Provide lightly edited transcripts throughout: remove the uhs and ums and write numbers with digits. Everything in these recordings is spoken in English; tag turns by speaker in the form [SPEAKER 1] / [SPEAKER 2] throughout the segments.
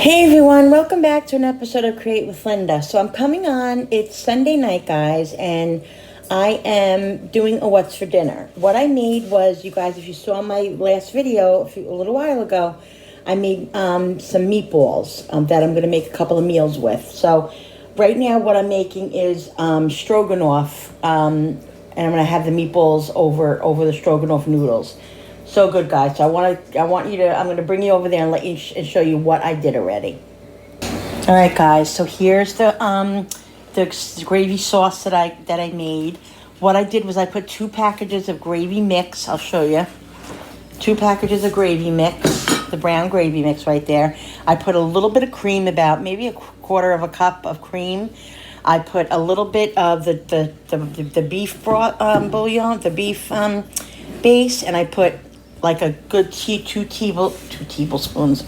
[SPEAKER 1] Hey everyone, welcome back to an episode of Create with Linda. So I'm coming on, it's Sunday night, guys, and I am doing a what's for dinner. What I made was, you guys, if you saw my last video a little while ago, I made some meatballs that I'm going to make a couple of meals with. So right now what I'm making is stroganoff, and I'm going to have the meatballs over the stroganoff noodles. So good, guys. So I'm going to bring you over there and and show you what I did already. All right, guys. So here's the gravy sauce that I made. What I did was I put 2 packages of gravy mix. I'll show you. 2 packages of gravy mix, the brown gravy mix right there. I put a little bit of cream, about maybe a quarter of a cup of cream. I put a little bit of the beef broth bouillon, the beef base, and I put like a good 2 tablespoons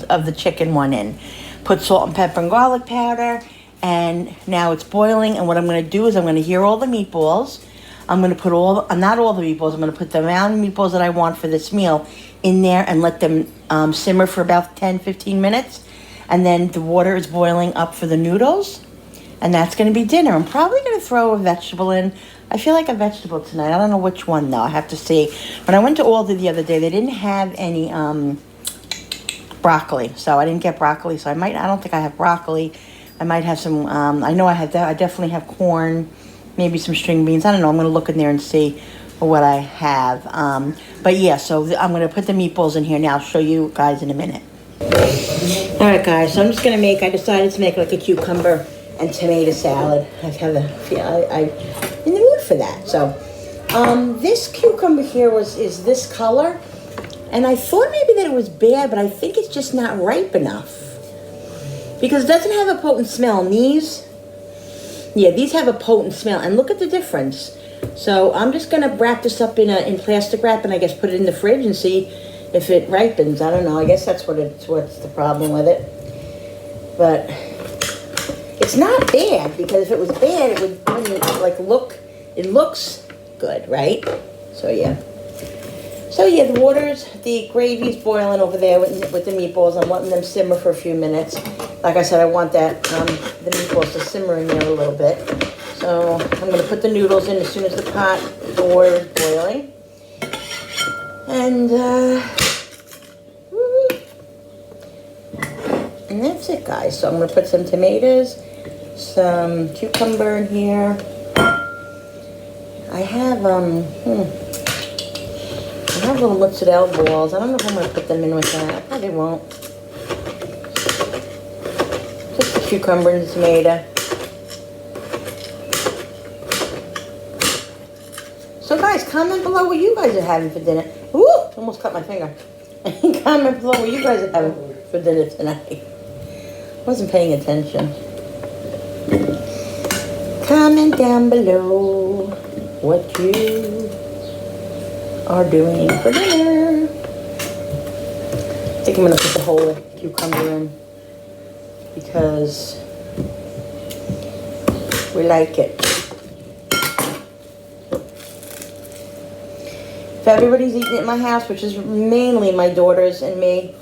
[SPEAKER 1] of the chicken one in. Put salt and pepper and garlic powder, and now it's boiling. And what I'm going to do is I'm going to heat all the meatballs. I'm going to put not all the meatballs, I'm going to put the amount of meatballs that I want for this meal in there and let them simmer for about 10-15 minutes. And then the water is boiling up for the noodles. And that's going to be dinner. I'm probably going to throw a vegetable in. I feel like a vegetable tonight. I don't know which one, though. I have to see. When I went to Aldi the other day, they didn't have any broccoli. So I didn't get broccoli. So I don't think I have broccoli. I might have some, I know I have that. I definitely have corn, maybe some string beans. I don't know. I'm going to look in there and see what I have. But yeah, so I'm going to put the meatballs in here now. I'll show you guys in a minute. All right, guys. So I'm just going to I decided to make like a cucumber and tomato salad. I'm in the mood for that. So this cucumber here is this color, and I thought maybe that it was bad, but I think it's just not ripe enough because it doesn't have a potent smell. And these have a potent smell, and look at the difference. So I'm just gonna wrap this up in plastic wrap, and I guess put it in the fridge and see if it ripens. I don't know. I guess that's what's the problem with it, but it's not bad, because if it was bad, it would look. It looks good, right? So yeah, the gravy's boiling over there with the meatballs. I'm letting them simmer for a few minutes. Like I said, I want the meatballs to simmer in there a little bit. So I'm going to put the noodles in as soon as the water is boiling. And that's it, guys. So I'm going to put some tomatoes, some cucumber in here. I have little mozzarella balls. I don't know if I'm going to put them in with that. I probably won't. Just the cucumber and the tomato. So guys, comment below what you guys are having for dinner. Ooh, almost cut my finger. Comment below what you guys are having for dinner tonight. Wasn't paying attention. Comment down below what you are doing for dinner. I think I'm going to put the whole cucumber in because we like it. If everybody's eating it in my house, which is mainly my daughters and me,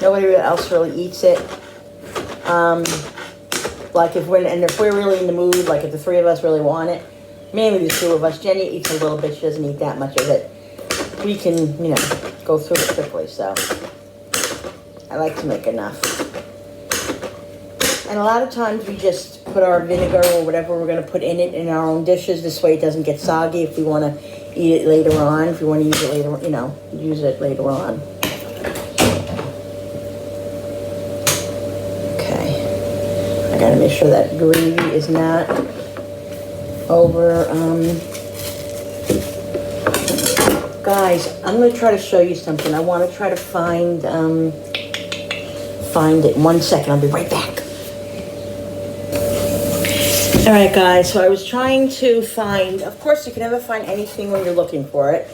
[SPEAKER 1] nobody else really eats it. Like if we're really in the mood, like if the 3 of us really want it, mainly the 2 of us. Jenny eats a little bit. She doesn't eat that much of it. We can, go through it quickly. So I like to make enough. And a lot of times we just put our vinegar or whatever we're going to put in it in our own dishes. This way it doesn't get soggy if we want to eat it later on. If you want to use it later, use it later on. Okay. I got to make sure that gravy is not over. Guys, I'm going to try to show you something. I want to try to find it. 1 second. I'll be right back. All right, guys. So I was trying to find. Of course, you can never find anything when you're looking for it.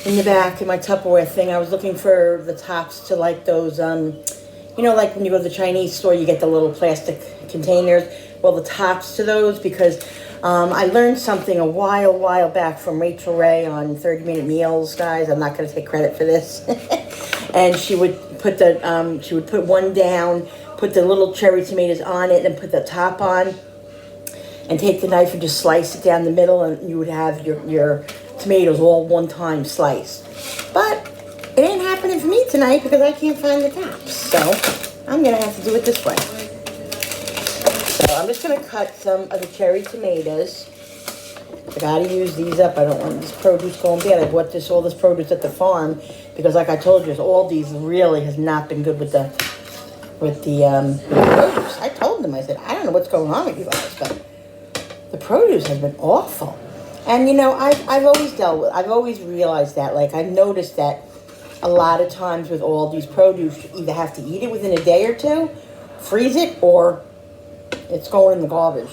[SPEAKER 1] In the back, in my Tupperware thing, I was looking for the tops to like those. Like when you go to the Chinese store, you get the little plastic containers. Well, the tops to those, because I learned something a while back from Rachel Ray on 30-Minute Meals, guys. I'm not going to take credit for this. And she would put one down, put the little cherry tomatoes on it, and put the top on, and take the knife and just slice it down the middle, and you would have your tomatoes all one time sliced. But it ain't happening for me tonight because I can't find the tops. So I'm gonna have to do it this way. So I'm just gonna cut some of the cherry tomatoes. I gotta use these up. I don't want this produce going bad. I bought all this produce at the farm because, like I told you, Aldi's really has not been good with the produce. I told them, I said, I don't know what's going on with you guys, but the produce has been awful. And you know, I've always realized that. Like, I've noticed that a lot of times with Aldi's produce, you either have to eat it within a day or two, freeze it, or it's going in the garbage.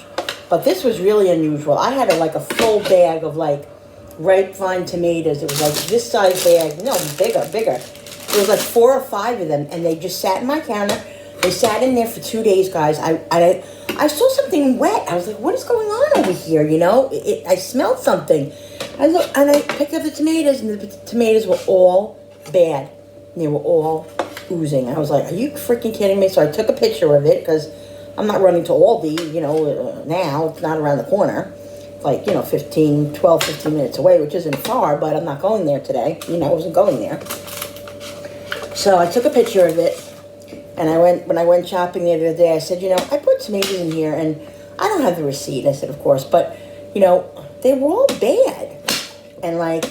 [SPEAKER 1] But this was really unusual. I had a full bag of ripe vine tomatoes. It was like this size bag. No, bigger. There was like 4 or 5 of them, and they just sat in my counter. They sat in there for 2 days, guys. I saw something wet. I was like, what is going on over here? You know, I smelled something. I looked, and I picked up the tomatoes, and the tomatoes were all bad. They were all oozing. I was like, are you freaking kidding me? So I took a picture of it because I'm not running to Aldi, you know, now. It's not around the corner. It's like, you know, 15 minutes away, which isn't far, but I'm not going there today. You know, I wasn't going there. So I took a picture of it, and when I went shopping the other day, I said, you know, I put tomatoes in here, and I don't have the receipt. I said, of course, but, you know, they were all bad. And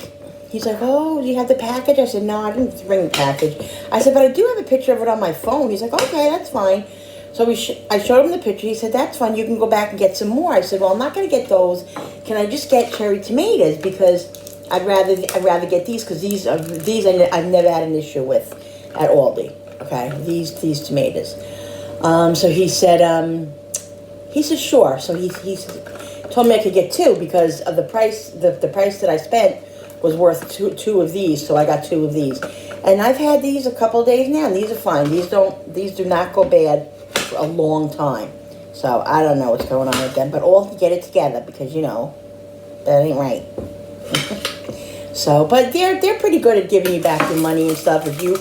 [SPEAKER 1] he's like, oh, do you have the package? I said, no, I didn't bring the package. I said, but I do have a picture of it on my phone. He's like, okay, that's fine. So I showed him the picture. He said, that's fine. You can go back and get some more. I said, well, I'm not going to get those. Can I just get cherry tomatoes? Because I'd rather get these, because these I've never had an issue with at Aldi. Okay, these tomatoes. So he said sure. So he told me I could get 2 because of the price. The price that I spent was worth two of these. So I got 2 of these, and I've had these a couple of days now, and these are fine. These do not go bad for a long time. So I don't know what's going on with them, but all to get it together, because you know that ain't right. So, but they're pretty good at giving you back your money and stuff if you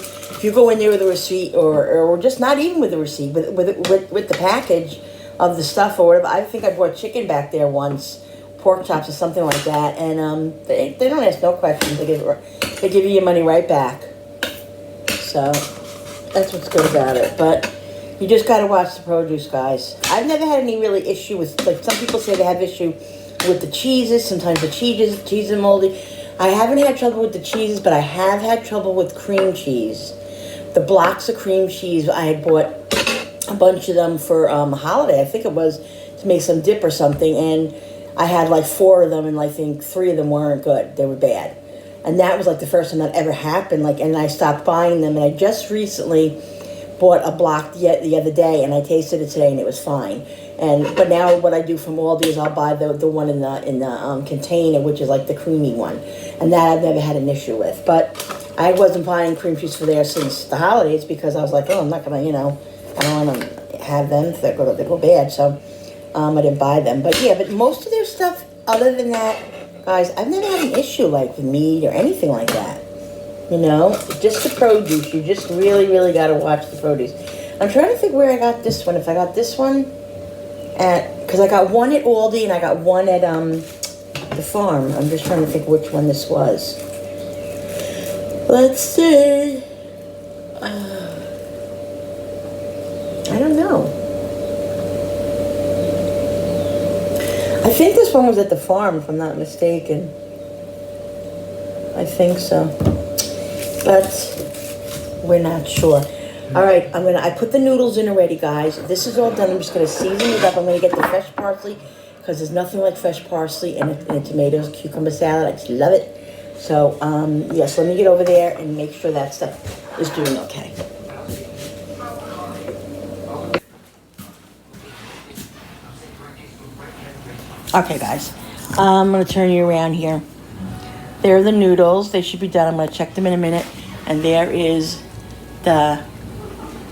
[SPEAKER 1] go in there with a receipt, or just not even with a receipt, with the package of the stuff or whatever. I think I bought chicken back there once, pork chops or something like that, and they don't ask no questions. They give you your money right back. So that's what's good about it. But you just got to watch the produce, guys. I've never had any really issue with, like some people say they have issue with the cheeses. Sometimes the cheese is moldy. I haven't had trouble with the cheeses, but I have had trouble with cream cheese. The blocks of cream cheese, I had bought a bunch of them for a holiday. I think it was to make some dip or something, and I had like 4 of them, and I think 3 of them weren't good. They were bad. And that was like the first time that ever happened. And I stopped buying them, and I just recently bought a block the other day, and I tasted it today, and it was fine. But now what I do from Aldi is I'll buy the one in the container, which is like the creamy one, and that I've never had an issue with. But I wasn't buying cream cheese for there since the holidays because I was like, oh, I'm not gonna, I don't want to have them. They go bad. So I didn't buy them. But yeah, but most of their stuff, other than that, guys, I've never had an issue like with meat or anything like that. Just the produce. You just really, really got to watch the produce. I'm trying to think where I got this one. If I got this one because I got one at Aldi and I got one at the farm. I'm just trying to think which one this was. Let's see. I don't know. I think this one was at the farm, if I'm not mistaken. I think so. But we're not sure. All right, I put the noodles in already, guys. This is all done. I'm just going to season it up. I'm going to get the fresh parsley because there's nothing like fresh parsley in a tomatoes, cucumber salad. I just love it. So, yes, let me get over there and make sure that stuff is doing okay. Okay, guys, I'm going to turn you around here. There are the noodles. They should be done. I'm going to check them in a minute. And there is the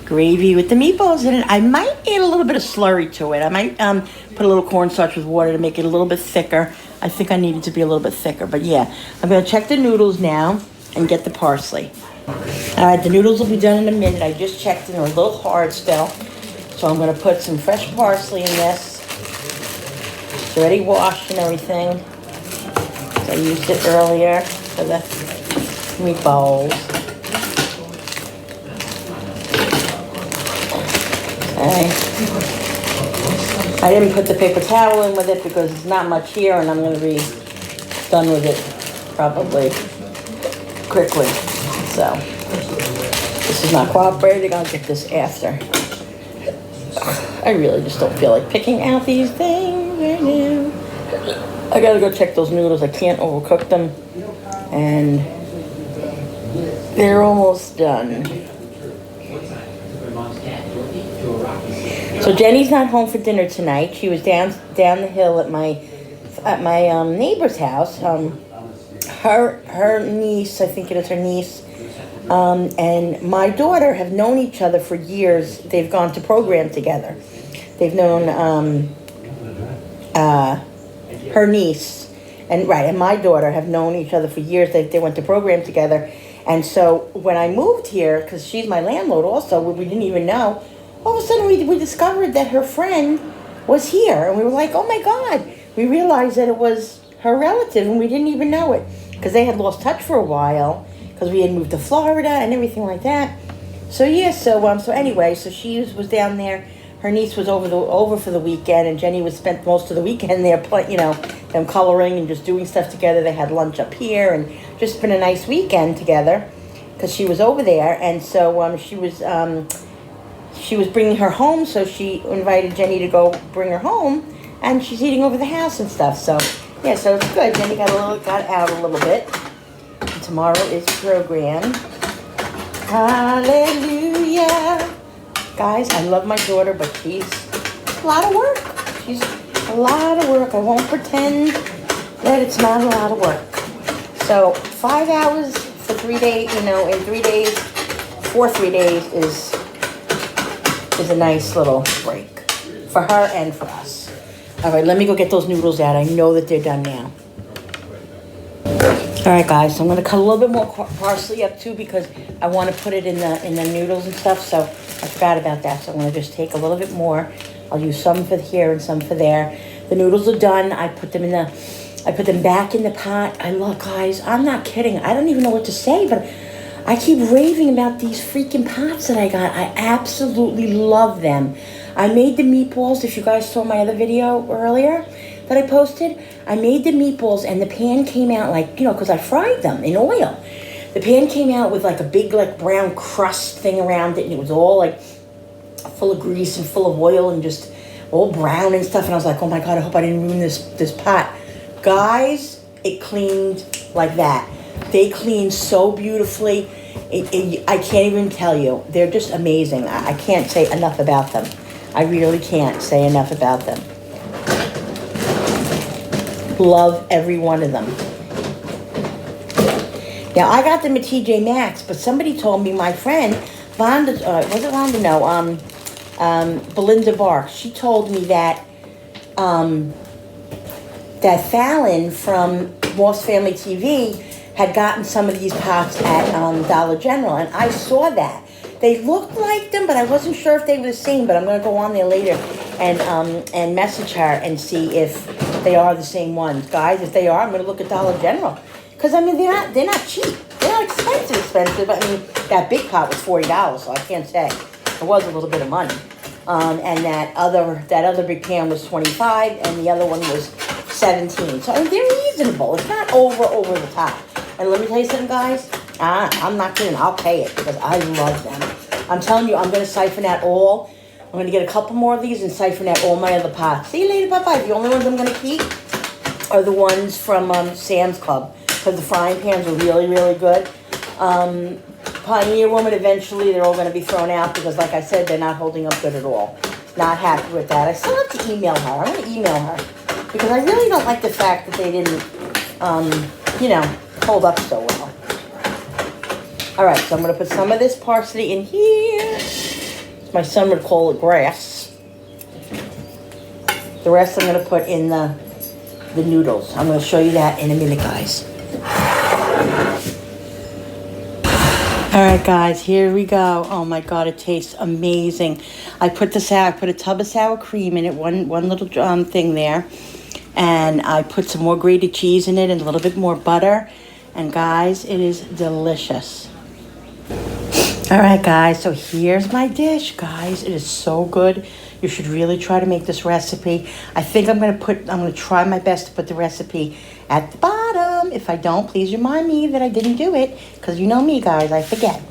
[SPEAKER 1] gravy with the meatballs in it. I might add a little bit of slurry to it. I might put a little cornstarch with water to make it a little bit thicker. I think I need it to be a little bit thicker. But yeah, I'm going to check the noodles now and get the parsley. All right, the noodles will be done in a minute. I just checked and they're a little hard still. So I'm gonna put some fresh parsley in this. It's already washed and everything. So I used it earlier for the meatballs. Okay. I didn't put the paper towel in with it because it's not much here and I'm gonna be done with it probably quickly. So this is not cooperating. I'll get this after. I really just don't feel like picking out these things right now. I gotta go check those noodles. I can't overcook them. And they're almost done. So Jenny's not home for dinner tonight. She was down the hill at my neighbor's house. Her niece, I think it is her niece, and my daughter have known each other for years. They've gone to program together. They've known her niece and my daughter have known each other for years. They went to program together. And so when I moved here, because she's my landlord also, we didn't even know, all of a sudden we discovered that her friend was here. And we were like, oh my God. We realized that it was her relative and we didn't even know it. Because they had lost touch for a while because we had moved to Florida and everything like that. So yeah, so anyway, so she was down there. Her niece was over for the weekend, and Jenny spent most of the weekend there, them coloring and just doing stuff together. They had lunch up here, and just been a nice weekend together, because she was over there, and so she was bringing her home, so she invited Jenny to go bring her home, and she's eating over the house and stuff. So yeah, so it's good. Jenny got out a little bit. And tomorrow is program. Hallelujah. Guys, I love my daughter, but she's a lot of work. She's a lot of work. I won't pretend that it's not a lot of work. So 5 hours for 3 days, in 3 days, for 3 days is a nice little break for her and for us. All right, let me go get those noodles out. I know that they're done now. All right, guys, so I'm going to cut a little bit more parsley up too because I want to put it in the noodles and stuff. So I forgot about that. So I'm going to just take a little bit more. I'll use some for here and some for there. The noodles are done. I put them back in the pot. Guys, I'm not kidding. I don't even know what to say, but I keep raving about these freaking pots that I got. I absolutely love them. I made the meatballs. If you guys saw my other video earlier that I posted, I made the meatballs and the pan came out because I fried them in oil. The pan came out with a big brown crust thing around it, and it was all full of grease and full of oil and just all brown and stuff. And I was like, oh my God, I hope I didn't ruin this pot. Guys, it cleaned like that. They clean so beautifully. I can't even tell you. They're just amazing. I can't say enough about them. I really can't say enough about them. Love every one of them. Now, I got them at TJ Maxx, but somebody told me, my friend, Belinda Bark, she told me that that Fallon from Moss Family TV had gotten some of these pots at Dollar General, and I saw that. They looked like them, but I wasn't sure if they were the same, but I'm going to go on there later and message her and see if they are the same ones. Guys, if they are, I'm going to look at Dollar General. Because, they're not cheap. They're not expensive. I mean, that big pot was $40, so I can't say. It was a little bit of money. And that other big pan was $25, and the other one was $17. So, they're reasonable. It's not over the top. And let me tell you something, guys. I'm not kidding. I'll pay it because I love them. I'm telling you, I'm going to siphon out all. I'm going to get a couple more of these and siphon out all my other pots. See you later. Bye-bye. The only ones I'm going to keep are the ones from Sam's Club because the frying pans are really, really good. Pioneer Woman, eventually they're all going to be thrown out because, like I said, they're not holding up good at all. Not happy with that. I still have to email her. I'm going to email her because I really don't like the fact that they didn't, hold up so well. All right, so I'm going to put some of this parsley in here. My son would call it grass. The rest I'm going to put in the noodles. I'm going to show you that in a minute, guys. All right, guys, here we go. Oh my God, it tastes amazing. I put I put a tub of sour cream in it, one little thing there, and I put some more grated cheese in it and a little bit more butter. And guys, it is delicious. All right, guys, so here's my dish, guys. It is so good. You should really try to make this recipe. I think I'm gonna try my best to put the recipe at the bottom. If I don't, please remind me that I didn't do it, because you know me, guys, I forget.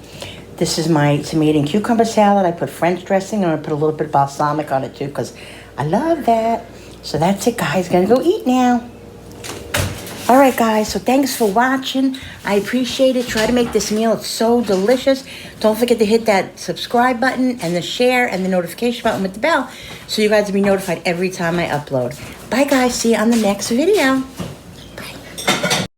[SPEAKER 1] This is my tomato and cucumber salad. I put French dressing, and I put a little bit of balsamic on it too, because I love that. So that's it, guys. Gonna go eat now. All right, guys, so thanks for watching. I appreciate it. Try to make this meal. It's so delicious. Don't forget to hit that subscribe button and the share and the notification button with the bell so you guys will be notified every time I upload. Bye, guys. See you on the next video.